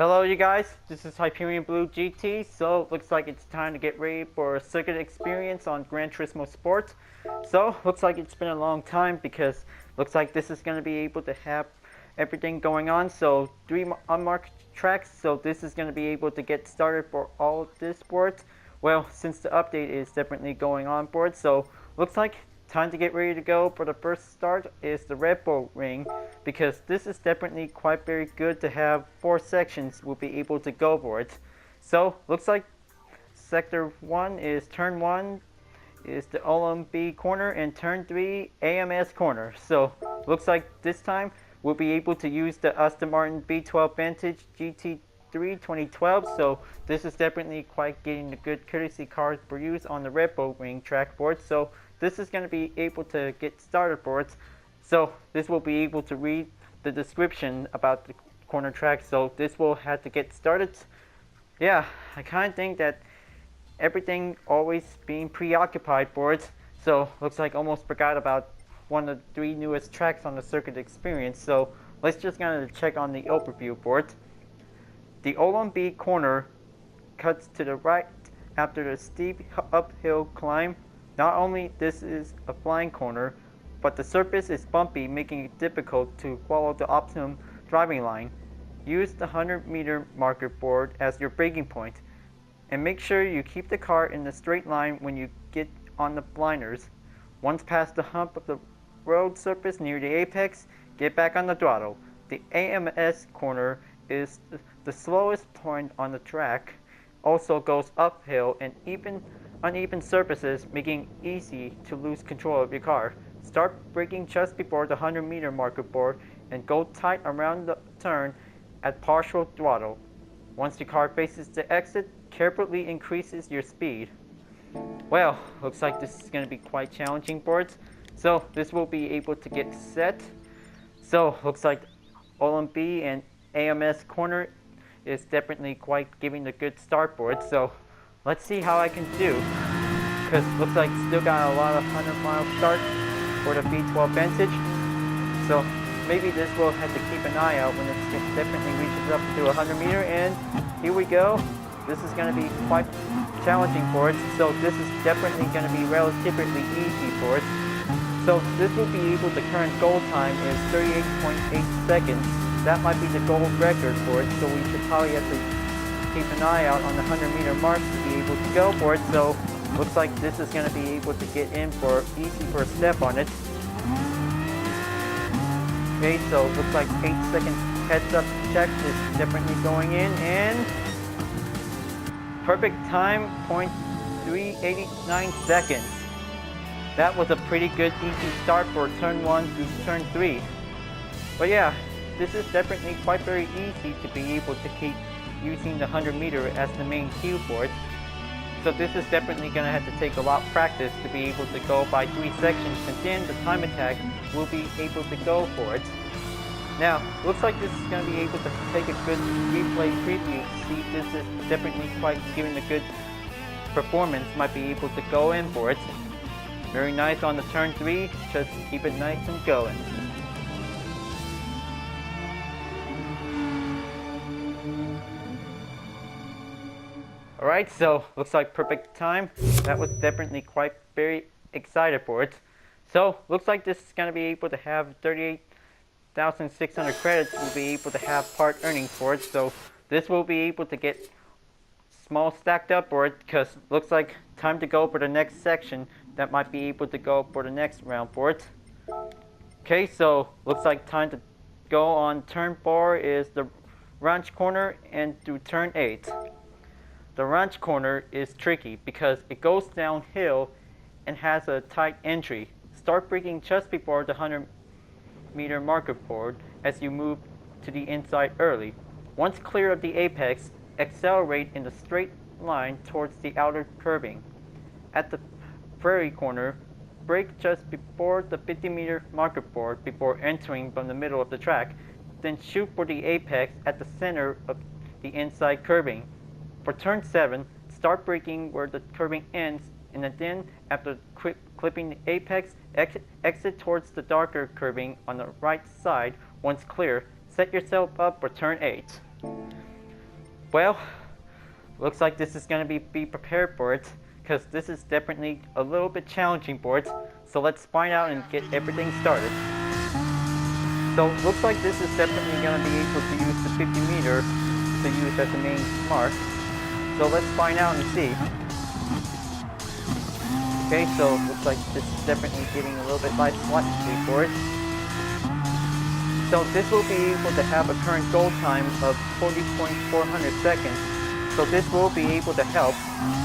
Hello you guys, this is Hyperion-Blue-GT. So looks like it's time to get ready for a circuit experience on Gran Turismo Sport. So looks like it's been a long time because looks like this is going to be able to have everything going on. So 3 unmarked tracks, so this is going to be able to get started for all of this sport. Well, since the update is definitely going on board, so looks like time to get ready to go. For the first start is the Red Bull Ring, because this is definitely quite very good to have 4 sections we'll be able to go for it. So looks like sector 1 is turn 1 is the OMB corner, and turn 3 AMS corner. So looks like this time we'll be able to use the Aston Martin B12 Vantage GT3 2012. So this is definitely quite getting a good courtesy car for use on the Red Bull Ring track board. So this is going to be able to get started for it. So this will be able to read the description about the corner track. So this will have to get started. Yeah, I kind of think that everything always being preoccupied for it. So looks like almost forgot about one of the 3 newest tracks on the circuit experience. So let's just kind of check on the overview for it. The OMB corner cuts to the right after the steep uphill climb. Not only this is a flying corner, but the surface is bumpy, making it difficult to follow the optimum driving line. Use the 100-meter marker board as your braking point, and make sure you keep the car in the straight line when you get on the blinders. Once past the hump of the road surface near the apex, get back on the throttle. The AMS corner is the slowest point on the track, also goes uphill and uneven surfaces, making it easy to lose control of your car. Start braking just before the 100-meter marker board and go tight around the turn at partial throttle. Once the car faces the exit, carefully increases your speed. Well, looks like this is going to be quite challenging for it. So this will be able to get set. So looks like OMB and AMS corner is definitely quite giving a good start for it. So let's see how I can do, because looks like still got a lot of 100-mile start for the B12 Vantage. So maybe this will have to keep an eye out when it definitely reaches up to 100 meter. And here we go. This is going to be quite challenging for it. So this is definitely going to be relatively easy for it. So this will be able to, current goal time is 38.8 seconds. That might be the gold record for it. So we should probably have to keep an eye out on the 100-meter mark to be able to go for it. So looks like this is going to be able to get in for easy first step on it. Okay, so looks like 8 seconds heads up check is definitely going in, and perfect time, 0.389 seconds. That was a pretty good easy start for turn 1 through turn 3. But yeah, this is definitely quite very easy to be able to keep using the 100-meter as the main cue for it. So this is definitely going to have to take a lot of practice to be able to go by 3 sections, and then the time attack will be able to go for it. Now, looks like this is going to be able to take a good replay preview to see if this is definitely quite giving a good performance, might be able to go in for it. Very nice on the turn 3, just keep it nice and going. Alright, so looks like perfect time. That was definitely quite very excited for it. So looks like this is going to be able to have 38,600 credits. We'll be able to have part earnings for it. So this will be able to get small stacked up for it, because looks like time to go for the next section. That might be able to go for the next round for it. Okay, so looks like time to go on turn 4 is the ranch corner and through turn 8. The ranch corner is tricky because it goes downhill and has a tight entry. Start braking just before the 100-meter marker board as you move to the inside early. Once clear of the apex, accelerate in the straight line towards the outer curbing. At the prairie corner, brake just before the 50-meter marker board before entering from the middle of the track. Then shoot for the apex at the center of the inside curbing. For turn 7, start braking where the curbing ends, and then after clipping the apex, exit towards the darker curbing on the right side. Once clear, set yourself up for turn 8. Well, looks like this is going to be prepared for it, because this is definitely a little bit challenging for it. So let's find out and get everything started. So looks like this is definitely going to be able to use the 50 meter to use as the main mark. So let's find out and see. Okay, so looks like this is definitely getting a little bit light slightly for it. So this will be able to have a current goal time of 40.400 seconds. So this will be able to help,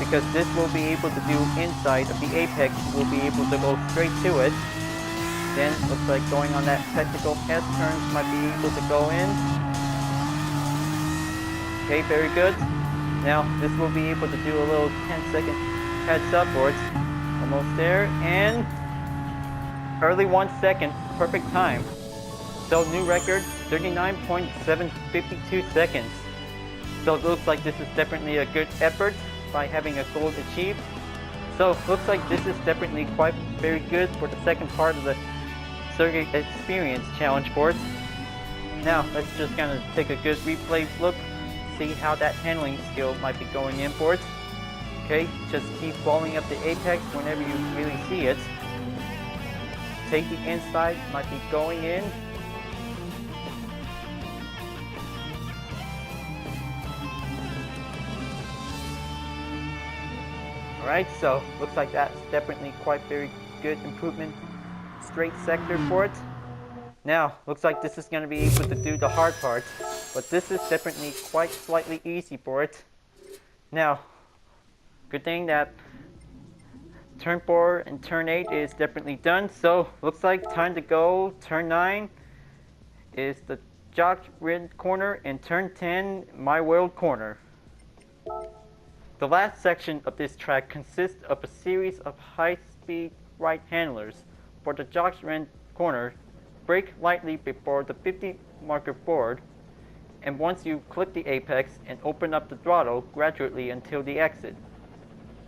because this will be able to do inside of the apex. We'll be able to go straight to it. Then looks like going on that technical S turns might be able to go in. Okay, very good. Now this will be able to do a little 10-second heads upwards. Almost there, and early 1 second, perfect time. So new record, 39.752 seconds. So it looks like this is definitely a good effort by having a goal achieved. So looks like this is definitely quite very good for the second part of the circuit experience challenge board. Now let's just kind of take a good replay look, see how that handling skill might be going in for it. Okay, just keep following up the apex whenever you really see it. Take the inside, might be going in. Alright, so looks like that's definitely quite very good improvement. Straight sector for it. Now, looks like this is going to be able to do the hard part, but this is definitely quite slightly easy for it. Now, good thing that turn 4 and turn 8 is definitely done. So looks like time to go. Turn 9 is the jock red corner, and turn 10 my world corner. The last section of this track consists of a series of high-speed right handlers. For the jock's red corner, brake lightly before the 50 marker forward, and once you click the apex and open up the throttle gradually until the exit.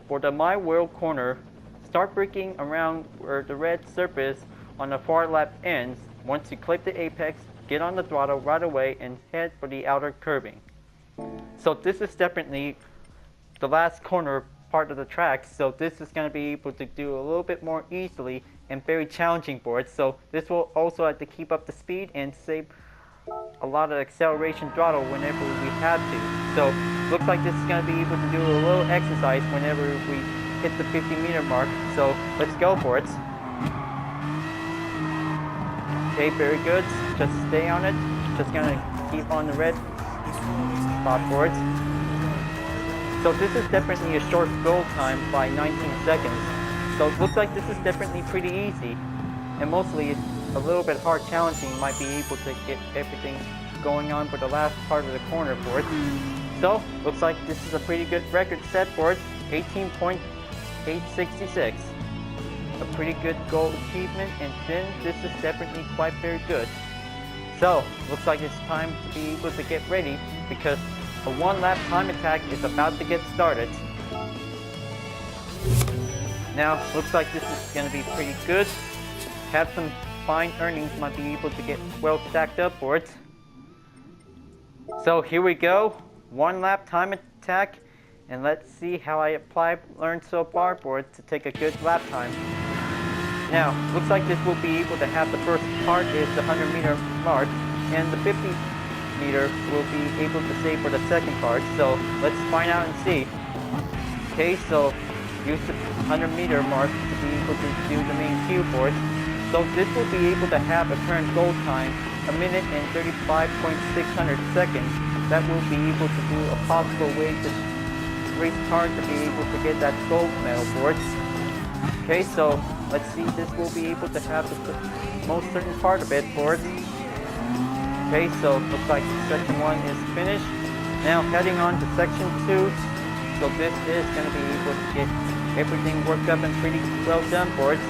For the My World corner, start braking around where the red surface on the far left ends. Once you click the apex, get on the throttle right away and head for the outer curving. So this is definitely the last corner part of the track, so this is going to be able to do a little bit more easily and very challenging for it. So this will also have to keep up the speed and save a lot of acceleration throttle whenever we have to. So looks like this is going to be able to do a little exercise whenever we hit the 50 meter mark. So let's go for it. Okay, very good. Just stay on it. Just going to keep on the red spot for it. So this is definitely a short goal time by 19 seconds. So it looks like this is definitely pretty easy. And mostly it's a little bit hard challenging. You might be able to get everything going on for the last part of the corner for it. So looks like this is a pretty good record set for it. 18.866. A pretty good goal achievement, and then this is definitely quite very good. So looks like it's time to be able to get ready, because a 1 lap time attack is about to get started. Now looks like this is going to be pretty good. Have some fine earnings, might be able to get well stacked up for it. So here we go, 1 lap time attack, and let's see how I learned so far for it to take a good lap time. Now looks like this will be able to have the first part is the 100 meter mark, and the 50 meter will be able to save for the second part. So let's find out and see. Okay, so use the 100 meter mark to be able to do the main cue for it. So this will be able to have a current goal time, 1 minute and 35.600 seconds. That will be able to do a possible way to race hard to be able to get that gold medal for it. Okay, so let's see, this will be able to have the most certain part of it for it. Okay, so looks like section 1 is finished. Now heading on to section 2. So this is going to be able to get everything worked up and pretty well done for it.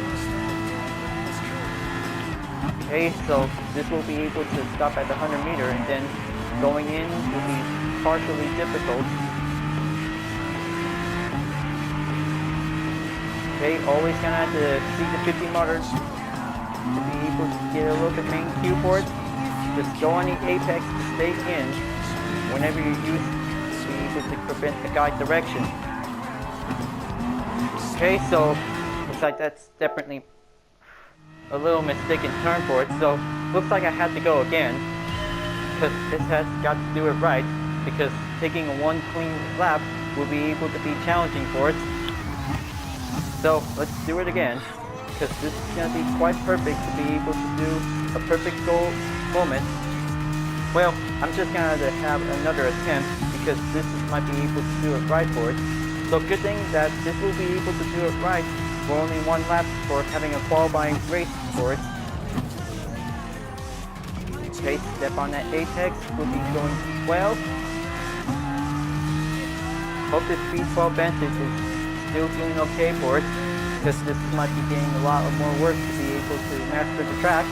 Okay, so this will be able to stop at the 100 meter, and then going in will be partially difficult. Okay, always gonna have to see the 50 motors to be able to get a little bit main cue for it. Just go on the apex to stay in whenever you use able to prevent the guide direction. Okay, so looks like that's definitely a little mistaken turn for it, so looks like I had to go again, because this has got to do it right, because taking one clean lap will be able to be challenging for it. So let's do it again, because this is going to be quite perfect to be able to do a perfect goal moment. Well, I'm just going to have another attempt, because this might be able to do it right for it. So good thing that this will be able to do it right for only one lap for having a qualifying race for it. Okay, step on that apex, will be going well. Hope this V12 Vantage is still doing okay for it, because this might be getting a lot of more work to be able to master the track.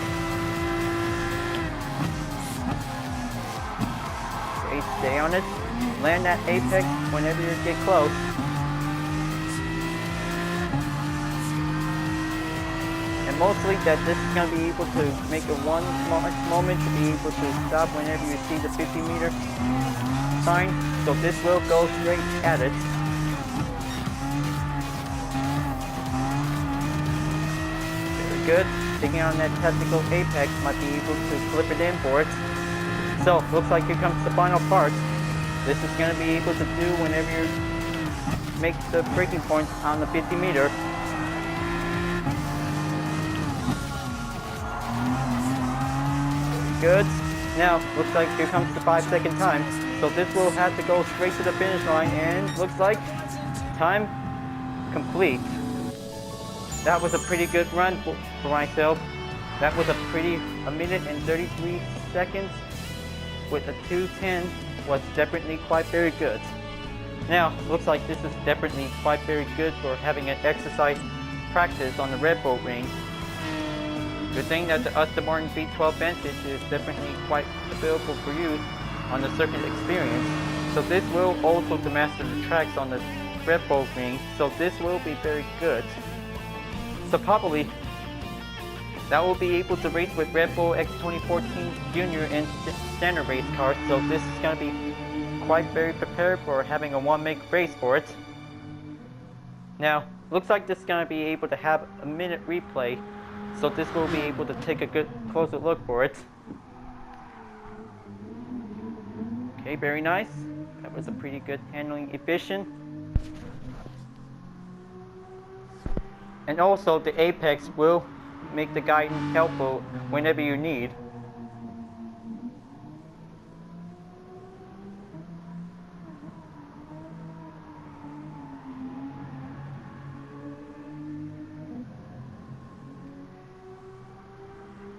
Okay, stay on it. Land that apex whenever you get close. And mostly that this is going to be able to make a one moment to be able to stop whenever you see the 50-meter sign. So this will go straight at it. Very good. Taking on that tactical apex might be able to flip it in for it. So looks like here comes the final part. This is going to be able to do whenever you make the braking point on the 50-meter. Good. Now, looks like here comes the 5-second time. So this will have to go straight to the finish line, and looks like time complete. That was a pretty good run for myself. That was a minute and 33 seconds with a 2:10 was definitely quite very good. Now, looks like this is definitely quite very good for having an exercise practice on the Red Bull ring. Good thing that the Aston Martin V12 Vantage is definitely quite available for use on the circuit experience. So this will also to master the tracks on the Red Bull ring, so this will be very good. So probably that will be able to race with Red Bull X 2014 Junior and standard race cars, so this is going to be quite very prepared for having a one-make race for it. Now, looks like this is going to be able to have a minute replay, so this will be able to take a good closer look for it. Okay, very nice. That was a pretty good handling efficient. And also the apex will make the guidance helpful whenever you need.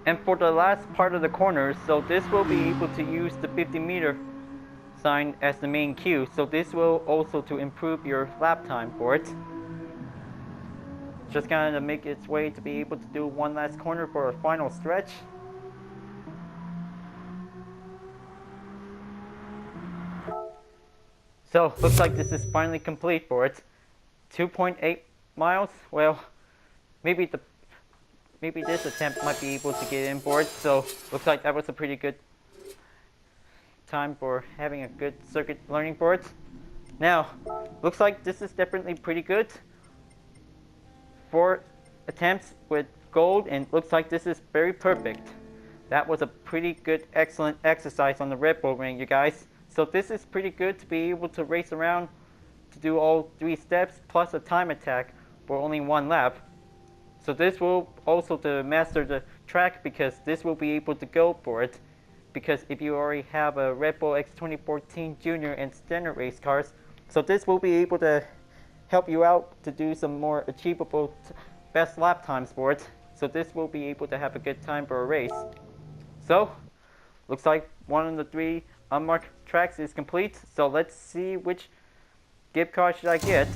And for the last part of the corner, so this will be able to use the 50-meter sign as the main cue. So this will also to improve your lap time for it. Just kind of make its way to be able to do one last corner for a final stretch. So looks like this is finally complete for it. 2.8 miles. Well, maybe this attempt might be able to get in for it. So looks like that was a pretty good time for having a good circuit learning for it. Now, looks like this is definitely pretty good. 4 attempts with gold, and looks like this is very perfect. That was a pretty good, excellent exercise on the Red Bull ring, you guys. So this is pretty good to be able to race around to do all 3 steps plus a time attack for only 1 lap. So this will also to master the track, because this will be able to go for it. Because if you already have a Red Bull X 2014 Junior and standard race cars, so this will be able to help you out to do some more achievable best lap times for it. So this will be able to have a good time for a race. So, looks like one of the 3 unmarked tracks is complete. So let's see which gift card should I get.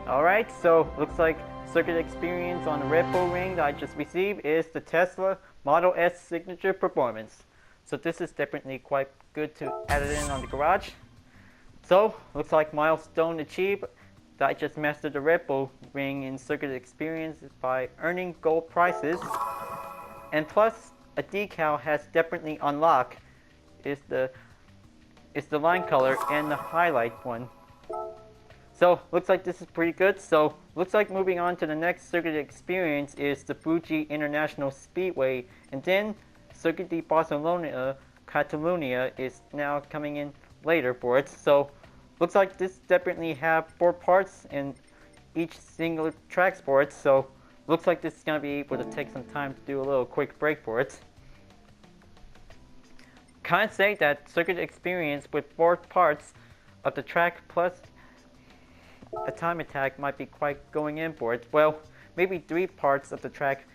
Alright, so looks like circuit experience on the Red Bull ring that I just received is the Tesla Model S Signature Performance. So this is definitely quite good to add it in on the garage. So, looks like milestone achieved. I just mastered the Red Bull ring in circuit experience by earning gold prizes. And plus, a decal has definitely unlocked is the line color and the highlight one. So looks like this is pretty good. So looks like moving on to the next circuit experience is the Fuji International Speedway, and then Circuit de Barcelona Catalunya is now coming in later for it. So looks like this definitely have 4 parts in each single track for it. So looks like this is gonna be able to take some time to do a little quick break for it. Can't say that circuit experience with 4 parts of the track plus a time attack might be quite going in for it. Well, maybe 3 parts of the track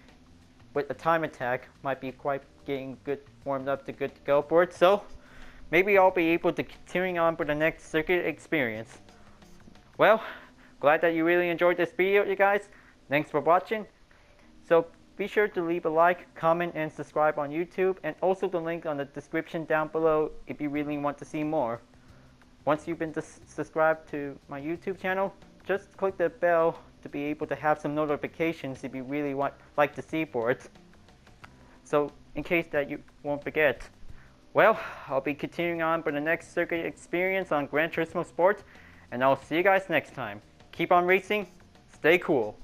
with a time attack might be quite getting good warmed up to good to go for it. So maybe I'll be able to continue on for the next circuit experience. Well, glad that you really enjoyed this video, you guys. Thanks for watching. So be sure to leave a like, comment, and subscribe on YouTube, and also the link on the description down below if you really want to see more. Once you've been subscribed to my YouTube channel, just click the bell to be able to have some notifications if you really like to see for it. So in case that you won't forget. Well, I'll be continuing on for the next circuit experience on Gran Turismo Sport, and I'll see you guys next time. Keep on racing, stay cool.